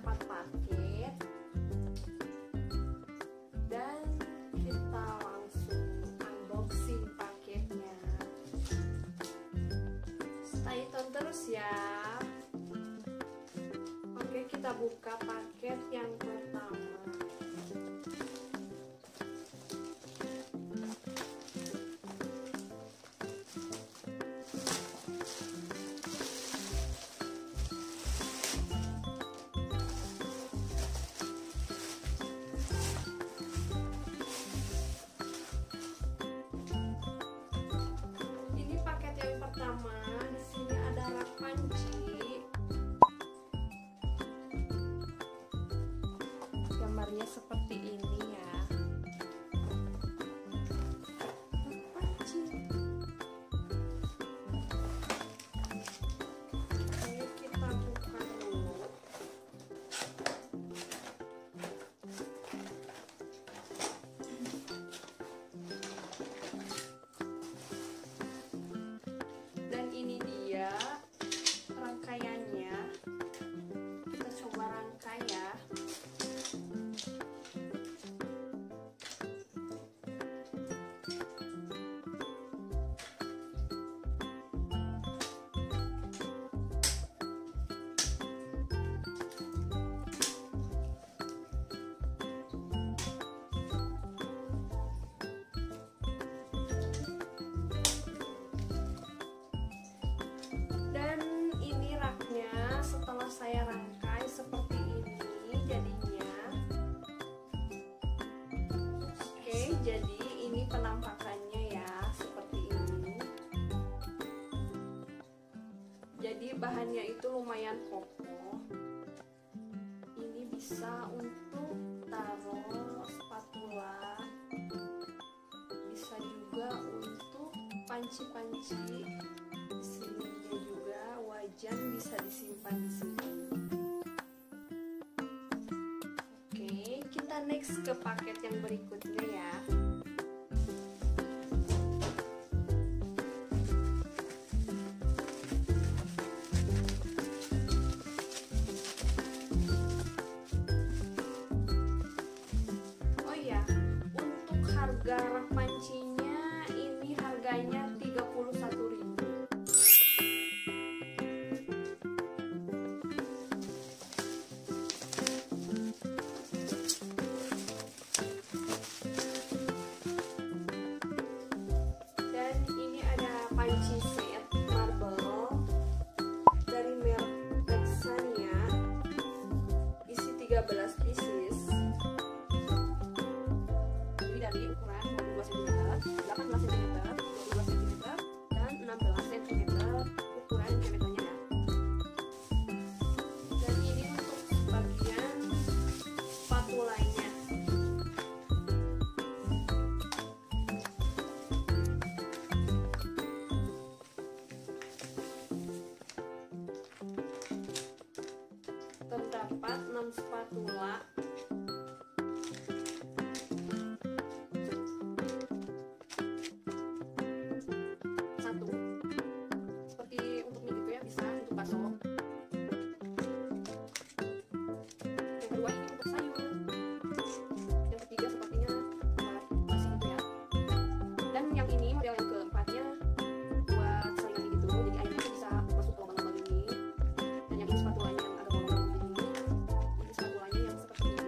4 paket. Dan kita langsung unboxing paketnya. Stay tune terus ya. Oke, kita buka paket yang pertama. Pertama, di sini ada rak panci. Gambarnya seperti ini ya. Panci. Oke, kita buka dulu. Ini dia rangkaiannya. Kita coba rangkai ya. Setelah saya rangkai seperti ini jadinya. Oke, jadi ini penampakannya ya, seperti ini. Jadi bahannya itu lumayan kokoh. Ini bisa untuk taruh spatula, bisa juga untuk panci-panci. Di sininya juga wajan bisa disimpan di sini. Oke, kita next ke paket yang berikutnya ya. Oh ya, untuk harga rak pancinya ini harganya 31.000. Panci set marble dari merek Wajan, isi 13 pieces. Ini dari ukuran 22 cm, 18 cm, 22 cm, dan 16 cm ukuran diameternya ya. Dan ini untuk bagian spatulanya. Terdapat 6 spatula. Satu. Seperti untuk mie gitu ya, bisa untuk bakso. Yang kedua ini untuk sayur. Yang ketiga sepertinya buat nasi gitu ya. Dan yang ini model yang keempatnya buat saringan gitu. Jadi airnya itu bisa masuk ke lubang-lubang ini. Dan yang ini spatulanya yang ada bolong-bolong ini spatulanya yang seperti ini.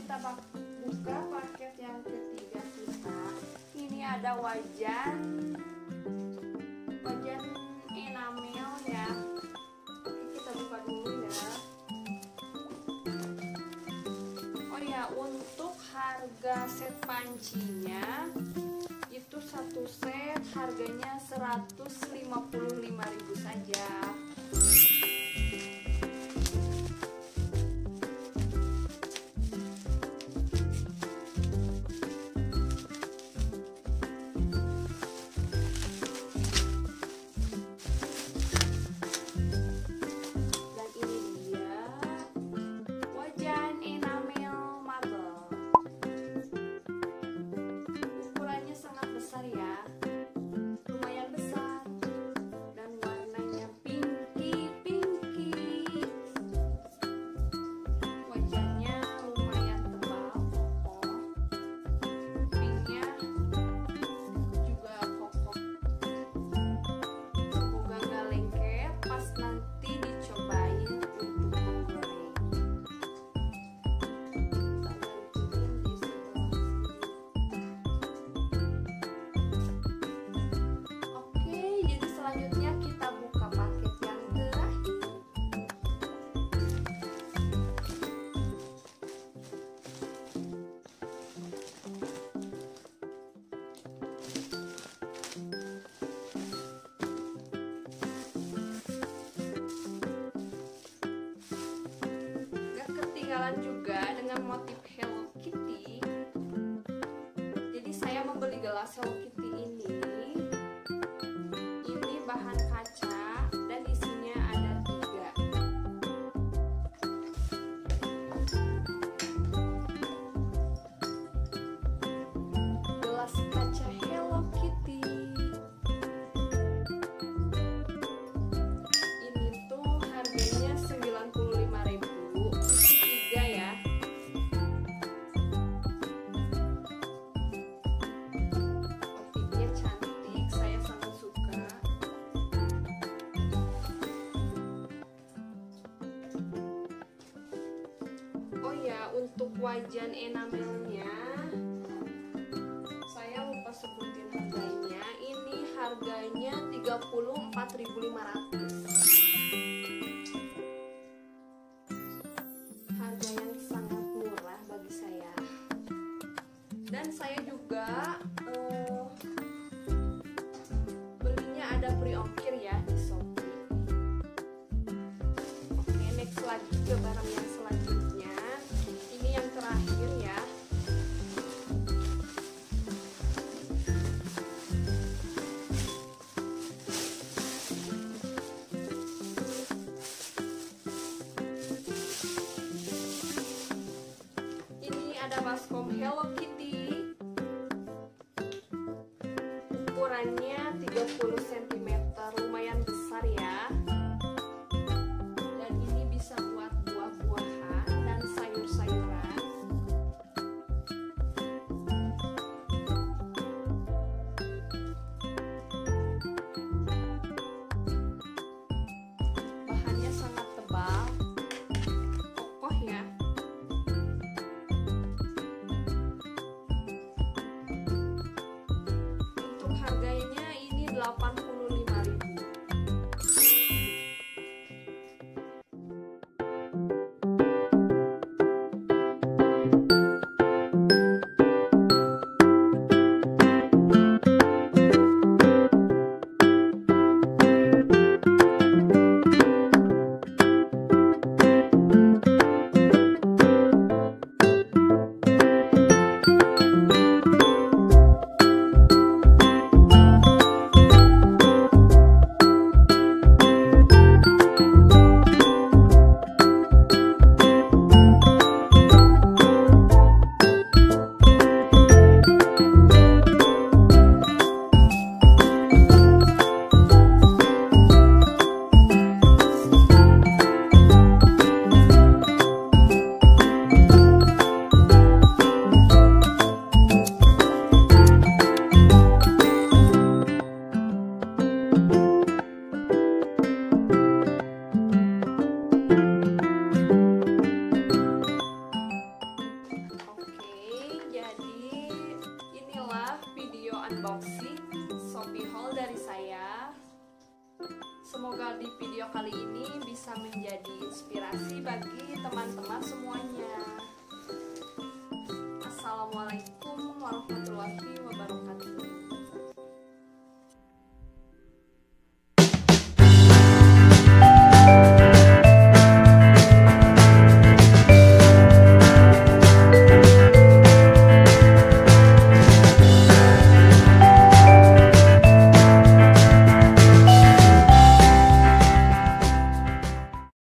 kita buka paket yang ketiga kita. Ini ada wajan enamel ya. Oke, kita buka dulu ya. Oh ya, untuk harga set pancinya itu satu set harganya 155.000 saja. Juga dengan motif hellokitty. Jadi saya membeli gelas hellokitty ini bahan kaca dan isinya ada 3 gelas kaca hellokitty. Ini tuh harganya 95.000. Untuk wajan enamelnya saya lupa sebutin harganya. Ini harganya 34.500. Harga yang sangat murah bagi saya. Dan saya juga belinya ada pre-ongkir ya di Shopee. Oke, next lagi ke barang yang selanjutnya. Yang terakhir ya. Ini ada baskom hellokitty. Ukurannya 30 cm, lumayan besar ya. Dan ini bisa buat buah-buahan dan sayur-sayuran. Harganya ini 85.000. teman-teman semuanya. Assalamualaikum warahmatullahi